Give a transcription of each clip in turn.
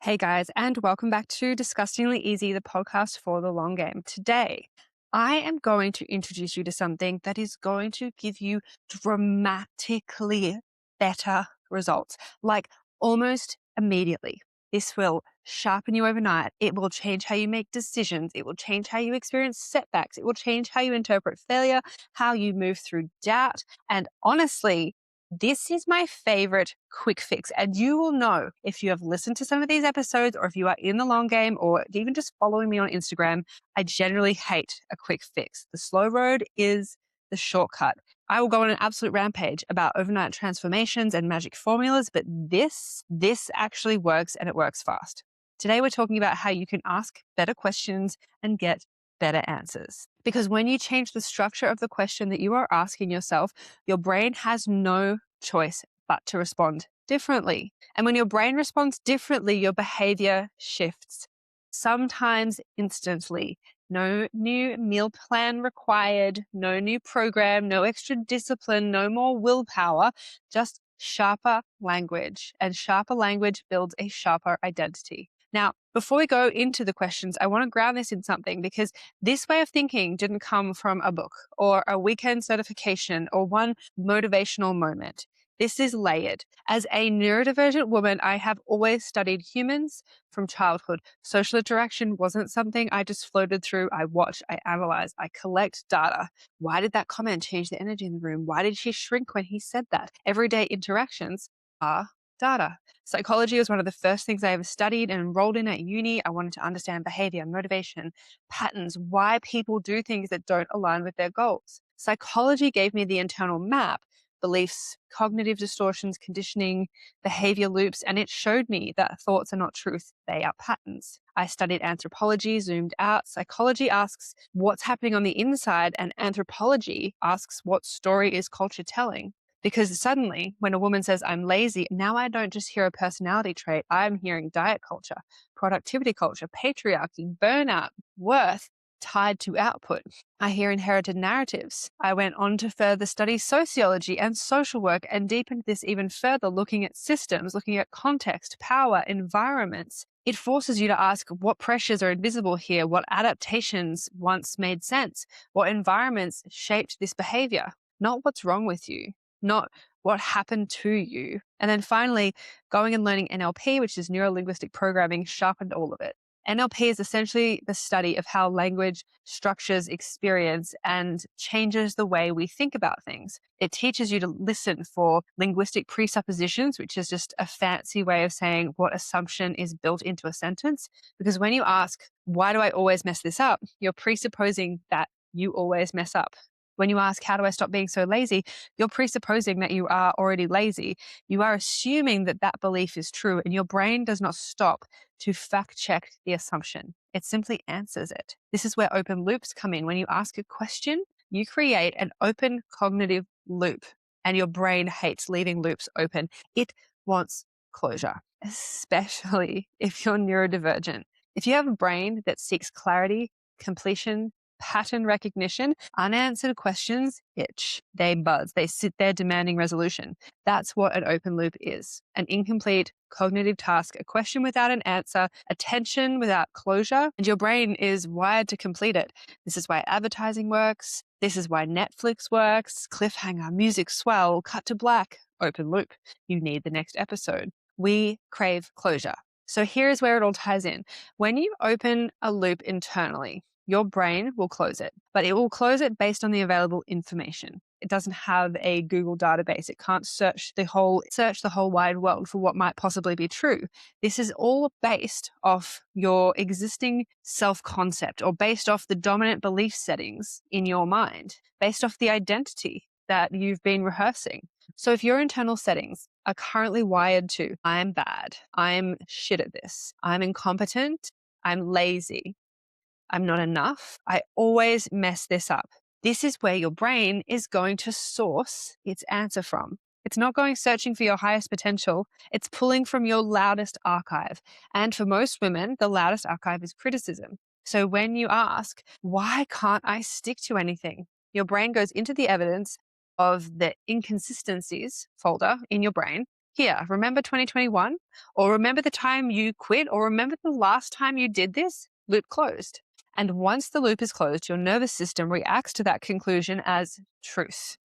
Hey guys, and welcome back to Disgustingly Easy, the podcast for the long game. Today, I am going to introduce you to something that is going to give you dramatically better results, like almost immediately. This will sharpen you overnight. It will change how you make decisions. It will change how you experience setbacks. It will change how you interpret failure, how you move through doubt. And honestly, this is my favorite quick fix. And you will know if you have listened to some of these episodes or if you are in the long game or even just following me on Instagram, I generally hate a quick fix. The slow road is the shortcut. I will go on an absolute rampage about overnight transformations and magic formulas, but this actually works and it works fast. Today, we're talking about how you can ask better questions and get better answers. Because when you change the structure of the question that you are asking yourself, your brain has no choice but to respond differently. And when your brain responds differently, your behavior shifts, sometimes instantly. No new meal plan required, no new program, no extra discipline, no more willpower, just sharper language. And sharper language builds a sharper identity. Now, before we go into the questions, I want to ground this in something because this way of thinking didn't come from a book or a weekend certification or one motivational moment. This is layered. As a neurodivergent woman, I have always studied humans from childhood. Social interaction wasn't something I just floated through. I watch, I analyze, I collect data. Why did that comment change the energy in the room? Why did she shrink when he said that? Everyday interactions are data. Psychology was one of the first things I ever studied and enrolled in at uni. I wanted to understand behavior, motivation, patterns, why people do things that don't align with their goals. Psychology gave me the internal map, beliefs, cognitive distortions, conditioning, behavior loops, and it showed me that thoughts are not truth, they are patterns. I studied anthropology, zoomed out. Psychology asks what's happening on the inside, and anthropology asks what story is culture telling. Because suddenly, when a woman says, I'm lazy, now I don't just hear a personality trait. I'm hearing diet culture, productivity culture, patriarchy, burnout, worth tied to output. I hear inherited narratives. I went on to further study sociology and social work and deepened this even further, looking at systems, looking at context, power, environments. It forces you to ask what pressures are invisible here, what adaptations once made sense, what environments shaped this behavior, not what's wrong with you, not what happened to you. And then finally, going and learning NLP, which is neuro-linguistic programming, sharpened all of it. NLP is essentially the study of how language structures experience and changes the way we think about things. It teaches you to listen for linguistic presuppositions, which is just a fancy way of saying what assumption is built into a sentence. Because when you ask, why do I always mess this up? You're presupposing that you always mess up. When you ask, how do I stop being so lazy? You're presupposing that you are already lazy. You are assuming that that belief is true, and your brain does not stop to fact check the assumption. It simply answers it. This is where open loops come in. When you ask a question, you create an open cognitive loop, and your brain hates leaving loops open. It wants closure, especially if you're neurodivergent. If you have a brain that seeks clarity, completion, pattern recognition, unanswered questions itch, they buzz, they sit there demanding resolution. That's what an open loop is. An incomplete cognitive task, a question without an answer, attention without closure, and your brain is wired to complete it. This is why advertising works. This is why Netflix works. Cliffhanger, music swell, cut to black, open loop. You need the next episode. We crave closure. So here's where it all ties in. When you open a loop internally, your brain will close it, but it will close it based on the available information. It doesn't have a Google database. It can't search the whole wide world for what might possibly be true. This is all based off your existing self-concept or based off the dominant belief settings in your mind, based off the identity that you've been rehearsing. So if your internal settings are currently wired to, I'm bad, I'm shit at this, I'm incompetent, I'm lazy, I'm not enough, I always mess this up. This is where your brain is going to source its answer from. It's not going searching for your highest potential. It's pulling from your loudest archive. And for most women, the loudest archive is criticism. So when you ask, why can't I stick to anything? Your brain goes into the evidence of the inconsistencies folder in your brain Here, remember 2021? Or remember the time you quit? Or remember the last time you did this? Loop closed. And once the loop is closed, your nervous system reacts to that conclusion as truth.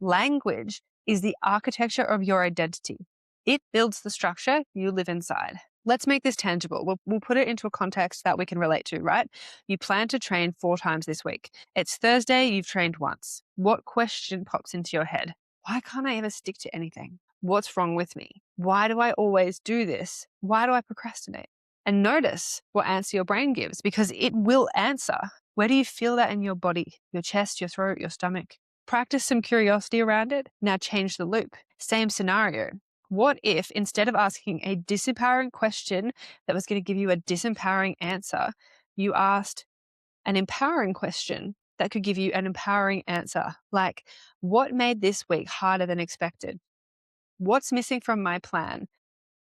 Language is the architecture of your identity. It builds the structure you live inside. Let's make this tangible. We'll put it into a context that we can relate to, right? You plan to train 4 times this week. It's Thursday, you've trained once. What question pops into your head? Why can't I ever stick to anything? What's wrong with me? Why do I always do this? Why do I procrastinate? And notice what answer your brain gives, because it will answer. Where do you feel that in your body, your chest, your throat, your stomach? Practice some curiosity around it. Now change the loop. Same scenario. What if instead of asking a disempowering question that was going to give you a disempowering answer, you asked an empowering question that could give you an empowering answer? Like, what made this week harder than expected? What's missing from my plan?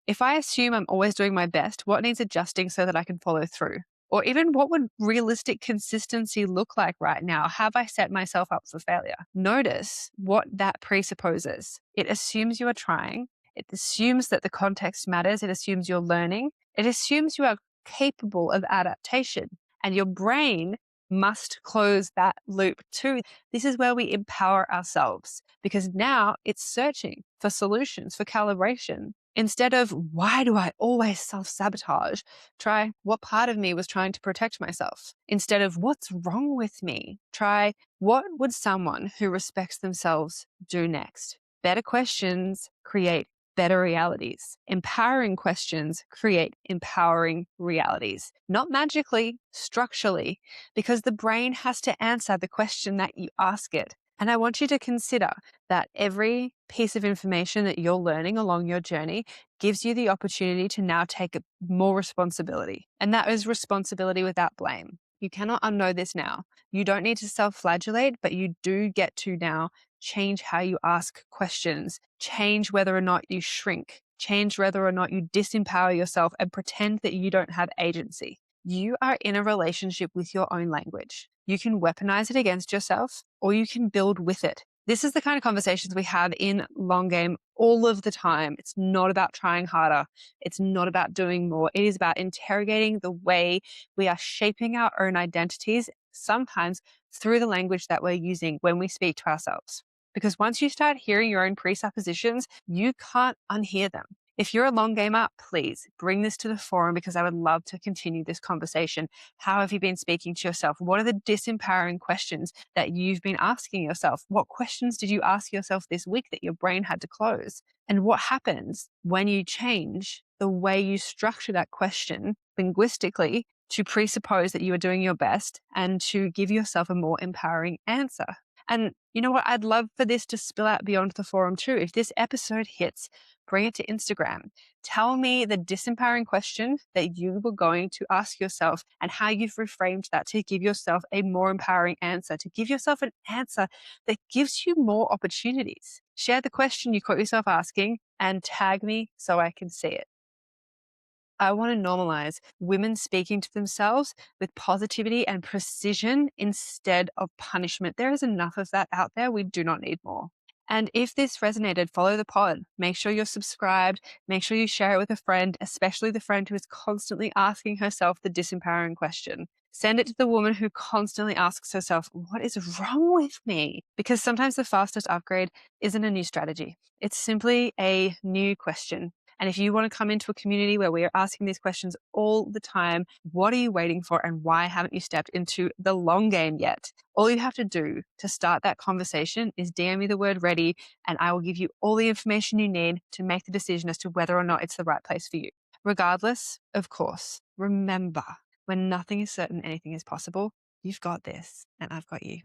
If I assume I'm always doing my best, what needs adjusting so that I can follow through? Or even what would realistic consistency look like right now? Have I set myself up for failure? Notice what that presupposes. It assumes you are trying. It assumes that the context matters. It assumes you're learning. It assumes you are capable of adaptation. And your brain must close that loop too. This is where we empower ourselves, because now it's searching for solutions, for calibration. Instead of, why do I always self-sabotage? Try, what part of me was trying to protect myself? Instead of, what's wrong with me? Try, what would someone who respects themselves do next? Better questions create better realities. Empowering questions create empowering realities. Not magically, structurally, because the brain has to answer the question that you ask it. And I want you to consider that every piece of information that you're learning along your journey gives you the opportunity to now take more responsibility. And that is responsibility without blame. You cannot unknow this now. You don't need to self-flagellate, but you do get to now change how you ask questions, change whether or not you shrink, change whether or not you disempower yourself and pretend that you don't have agency. You are in a relationship with your own language. You can weaponize it against yourself, or you can build with it. This is the kind of conversations we have in Long Game all of the time. It's not about trying harder. It's not about doing more. It is about interrogating the way we are shaping our own identities, sometimes through the language that we're using when we speak to ourselves. Because once you start hearing your own presuppositions, you can't unhear them. If you're a long gamer, please bring this to the forum, because I would love to continue this conversation. How have you been speaking to yourself? What are the disempowering questions that you've been asking yourself? What questions did you ask yourself this week that your brain had to close? And what happens when you change the way you structure that question linguistically to presuppose that you are doing your best and to give yourself a more empowering answer? And you know what? I'd love for this to spill out beyond the forum too. If this episode hits, bring it to Instagram. Tell me the disempowering question that you were going to ask yourself and how you've reframed that to give yourself a more empowering answer, to give yourself an answer that gives you more opportunities. Share the question you caught yourself asking and tag me so I can see it. I want to normalize women speaking to themselves with positivity and precision instead of punishment. There is enough of that out there. We do not need more. And if this resonated, follow the pod. Make sure you're subscribed. Make sure you share it with a friend, especially the friend who is constantly asking herself the disempowering question. Send it to the woman who constantly asks herself, what is wrong with me? Because sometimes the fastest upgrade isn't a new strategy. It's simply a new question. And if you want to come into a community where we are asking these questions all the time, what are you waiting for and why haven't you stepped into the long game yet? All you have to do to start that conversation is DM me the word ready, and I will give you all the information you need to make the decision as to whether or not it's the right place for you. Regardless, of course, remember, when nothing is certain, anything is possible. You've got this, and I've got you.